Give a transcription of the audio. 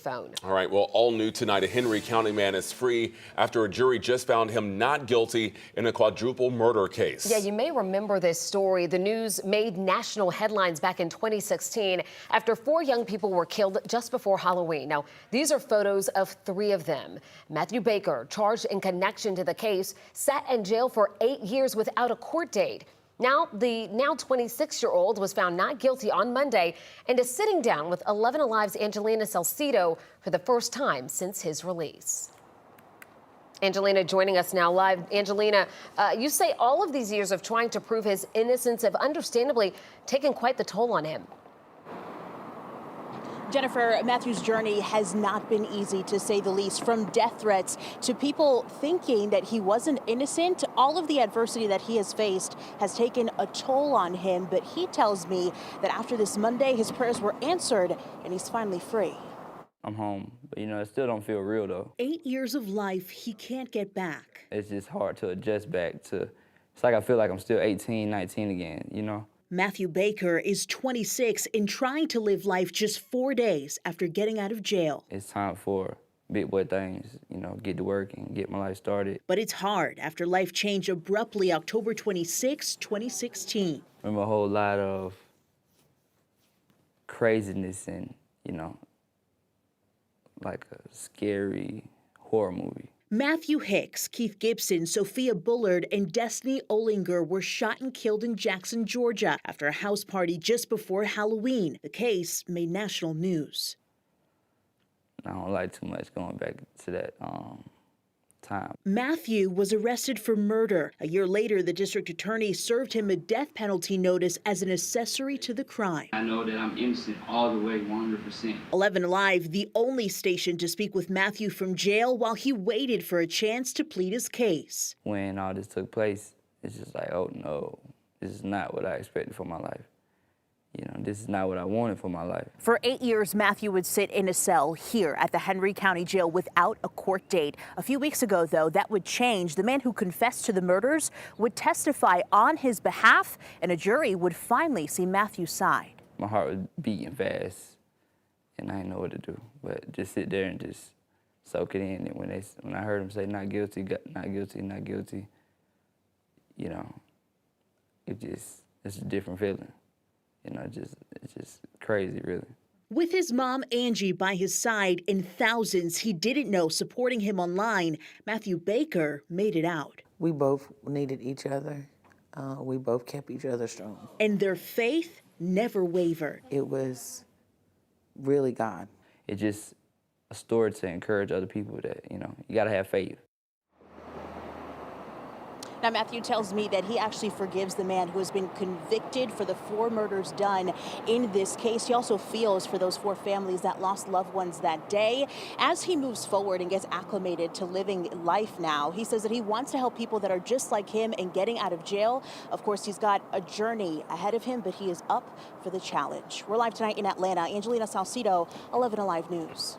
phone. All right, well, all new tonight, a Henry County man is free after a jury just found him not guilty in a quadruple murder case. Yeah, you may remember this story. The news made national headlines back in 2016 after 4 young people were killed just before Halloween. Now, these are photos of 3 of them. Matthew Baker, charged in connection to the case, sat in jail for 8 years without a court date. Now, the now 26-year-old was found not guilty on Monday and is sitting down with 11 Alive's Angelina Salcido for the first time since his release. Angelina joining us now live. Angelina, you say all of these years of trying to prove his innocence have understandably taken quite the toll on him. Jennifer, Matthew's journey has not been easy, to say the least. From death threats to people thinking that he wasn't innocent, all of the adversity that he has faced has taken a toll on him. But he tells me that after this Monday, his prayers were answered and he's finally free. I'm home, but it still don't feel real though. 8 years of life he can't get back. It's just hard to adjust back to. It's like I feel like I'm still 18, 19 again, Matthew Baker is 26 and trying to live life just 4 days after getting out of jail. It's time for big boy things, get to work and get my life started. But it's hard after life changed abruptly October 26, 2016. Remember a whole lot of craziness and, like a scary horror movie. Matthew Hicks, Keith Gibson, Sophia Bullard, and Destiny Olinger were shot and killed in Jackson, Georgia, after a house party just before Halloween. The case made national news. I don't like too much going back to that time. Matthew was arrested for murder. A year later, the district attorney served him a death penalty notice as an accessory to the crime. I know that I'm innocent all the way, 100%. 11 Alive, the only station to speak with Matthew from jail while he waited for a chance to plead his case. When all this took place, it's just like, oh no, this is not what I expected for my life. This is not what I wanted for my life. For 8 years, Matthew would sit in a cell here at the Henry County Jail without a court date. A few weeks ago, though, that would change. The man who confessed to the murders would testify on his behalf, and a jury would finally see Matthew's side. My heart was beating fast, and I didn't know what to do, but just sit there and just soak it in. And when I heard him say not guilty, not guilty, not guilty, it's a different feeling. It's just crazy, really. With his mom, Angie, by his side and thousands he didn't know supporting him online, Matthew Baker made it out. We both needed each other. We both kept each other strong. And their faith never wavered. It was really God. It's just a story to encourage other people that, you got to have faith. Now, Matthew tells me that he actually forgives the man who has been convicted for the 4 murders done in this case. He also feels for those 4 families that lost loved ones that day. As he moves forward and gets acclimated to living life now, he says that he wants to help people that are just like him and getting out of jail. Of course, he's got a journey ahead of him, but he is up for the challenge. We're live tonight in Atlanta. Angelina Salcido, 11 Alive News.